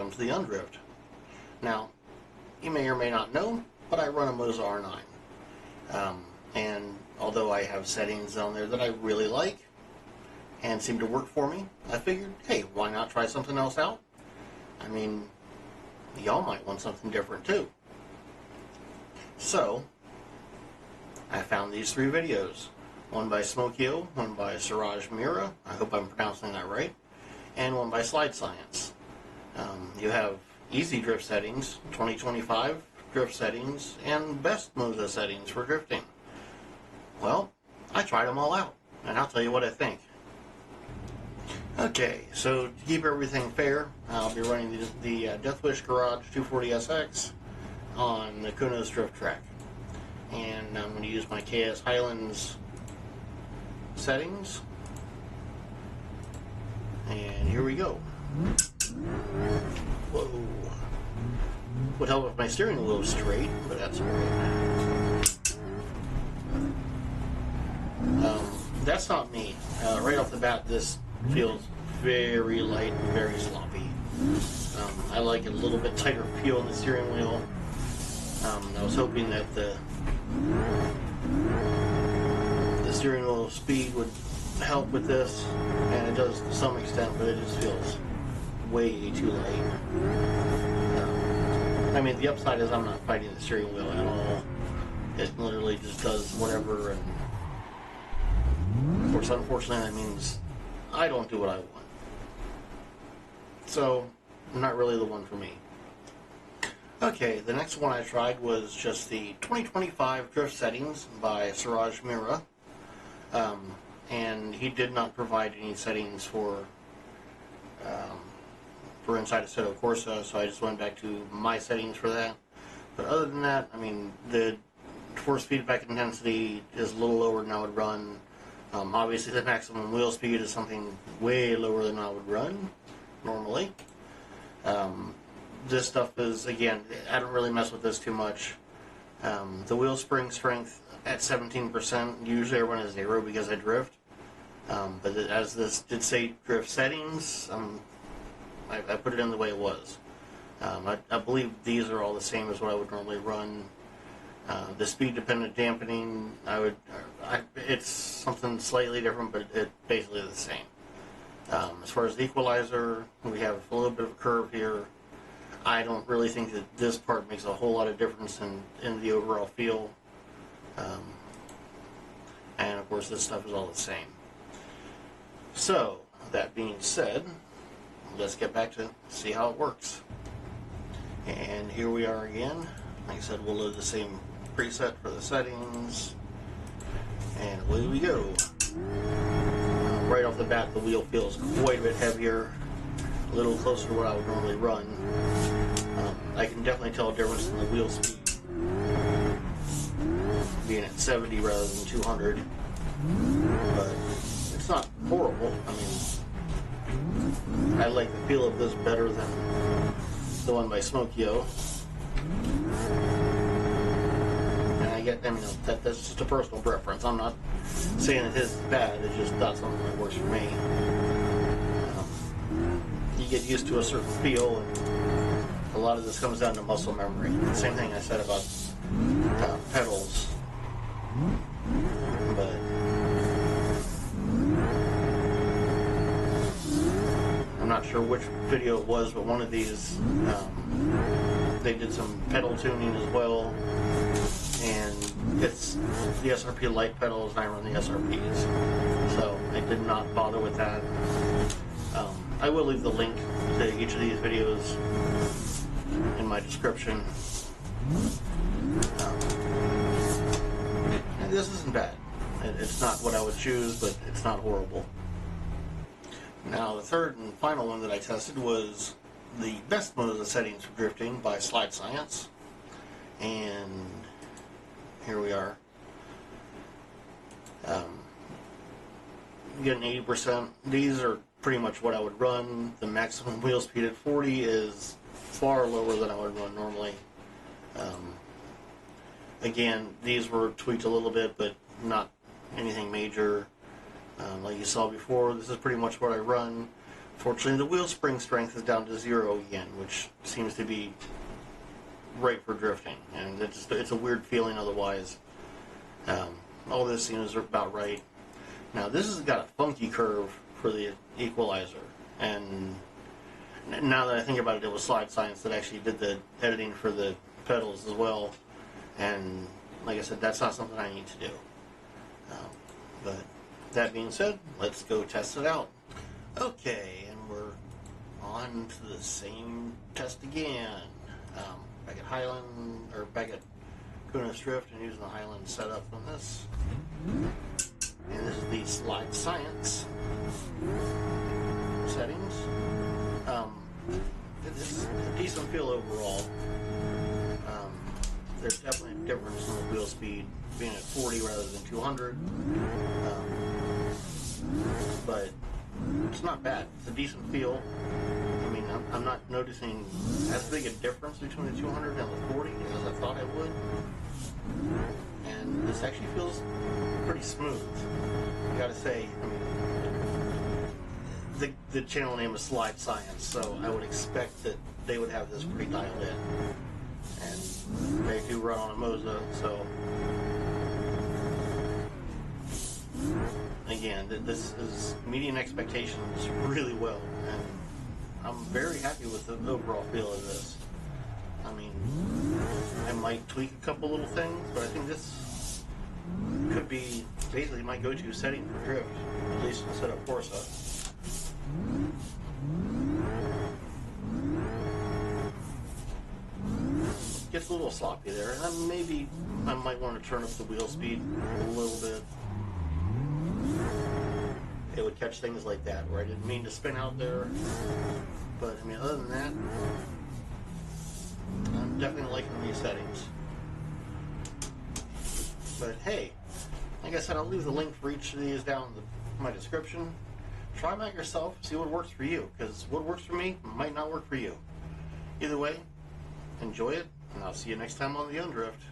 welcome to the Undrift. Now, you may or may not know, but I run a Moza R9. And although I have settings on there that I really like and seem to work for me, I figured, hey, why not try something else out? I mean, y'all might want something different too. So, I found these three videos. One by Smokyo, one by Siraj Meera, I hope I'm pronouncing that right, and one by Slide Science. You have easy drift settings, 2025 drift settings, and best Moza settings for drifting. Well, I tried them all out, and I'll tell you what I think. Okay, so to keep everything fair, I'll be running the Death Wish Garage 240SX on the Kuno's drift track. And I'm going to use my KS Highlands settings. And here we go. Whoa. Would help if my steering wheel was straight, but that's alright. That's not me. Right off the bat, this feels very light and very sloppy. I like a little bit tighter feel in the steering wheel. I was hoping that the steering wheel speed would help with this, and it does to some extent, but it just feels way too light. I mean, the upside is I'm not fighting the steering wheel at all. It literally just does whatever, and of course, unfortunately, that means I don't do what I want. So, not really the one for me. Okay, the next one I tried was just the 2025 drift settings by Siraj Meera. And he did not provide any settings for inside Assetto Corsa, so I just went back to my settings for that. But other than that, I mean, the force feedback intensity is a little lower than I would run. Obviously, the maximum wheel speed is something way lower than I would run normally. This stuff is, again, I don't really mess with this too much. The wheel spring strength at 17%, usually I run at 0 because I drift. But as this did say drift settings, I put it in the way it was. I believe these are all the same as what I would normally run. The speed-dependent dampening, it's something slightly different, but it's basically the same. As far as the equalizer, we have a little bit of a curve here. I don't really think that this part makes a whole lot of difference in the overall feel. And of course, this stuff is all the same. So, that being said, let's get back to see how it works. And here we are again. Like I said, we'll load the same preset for the settings. And away we go. Right off the bat, the wheel feels quite a bit heavier, a little closer to what I would normally run. I can definitely tell a difference in the wheel speed, being at 70 rather than 200. But it's not horrible. I mean, I like the feel of this better than the one by Smokyo. I mean, that's just a personal preference. I'm not saying that his is bad, it's just not something that works for me. You get used to a certain feel, and a lot of this comes down to muscle memory. The same thing I said about pedals. But I'm not sure which video it was, but one of these, they did some pedal tuning as well. And it's the SRP light pedals, and I run the SRPs, so I did not bother with that. I will leave the link to each of these videos in my description. And this isn't bad. It's not what I would choose, but it's not horrible. Now, the third and final one that I tested was the best Moza settings for drifting by Slide Science, and here we are. Getting 80%. These are pretty much what I would run. The maximum wheel speed at 40 is far lower than I would run normally. Again, these were tweaked a little bit, but not anything major. Like you saw before, this is pretty much what I run. Fortunately, the wheel spring strength is down to 0 again, which seems to be right for drifting, and it's a weird feeling otherwise. All this seems about right. Now this has got a funky curve for the equalizer, and now that I think about it, it was Slide Science that actually did the editing for the pedals as well, and like I said, that's not something I need to do. But that being said, let's go test it out. Okay, and we're on to the same test again. Back at Highland, or back at Kunos Drift, and using the Highland setup on this. And this is the Slide Science settings. It's a decent feel overall. There's definitely a difference in the wheel speed being at 40 rather than 200. But it's not bad. It's a decent feel. I mean, I'm not noticing as big a difference between the 200 and the 40 as I thought I would. And this actually feels pretty smooth. I gotta say, I mean, the channel name is Slide Science, so I would expect that they would have this pretty dialed in. And they do run on a Moza, so again, this is meeting expectations really well, and I'm very happy with the overall feel of this. I mean, I might tweak a couple little things, but I think this could be basically my go-to setting for drift, at least instead of Forza. Gets a little sloppy there, and then maybe I might want to turn up the wheel speed a little bit. It would catch things like that, where I didn't mean to spin out there. But, I mean, other than that, I'm definitely liking these settings. But hey, like I said, I'll leave the link for each of these down in my description. Try them out yourself, see what works for you, because what works for me might not work for you. Either way, enjoy it, and I'll see you next time on the Undrift.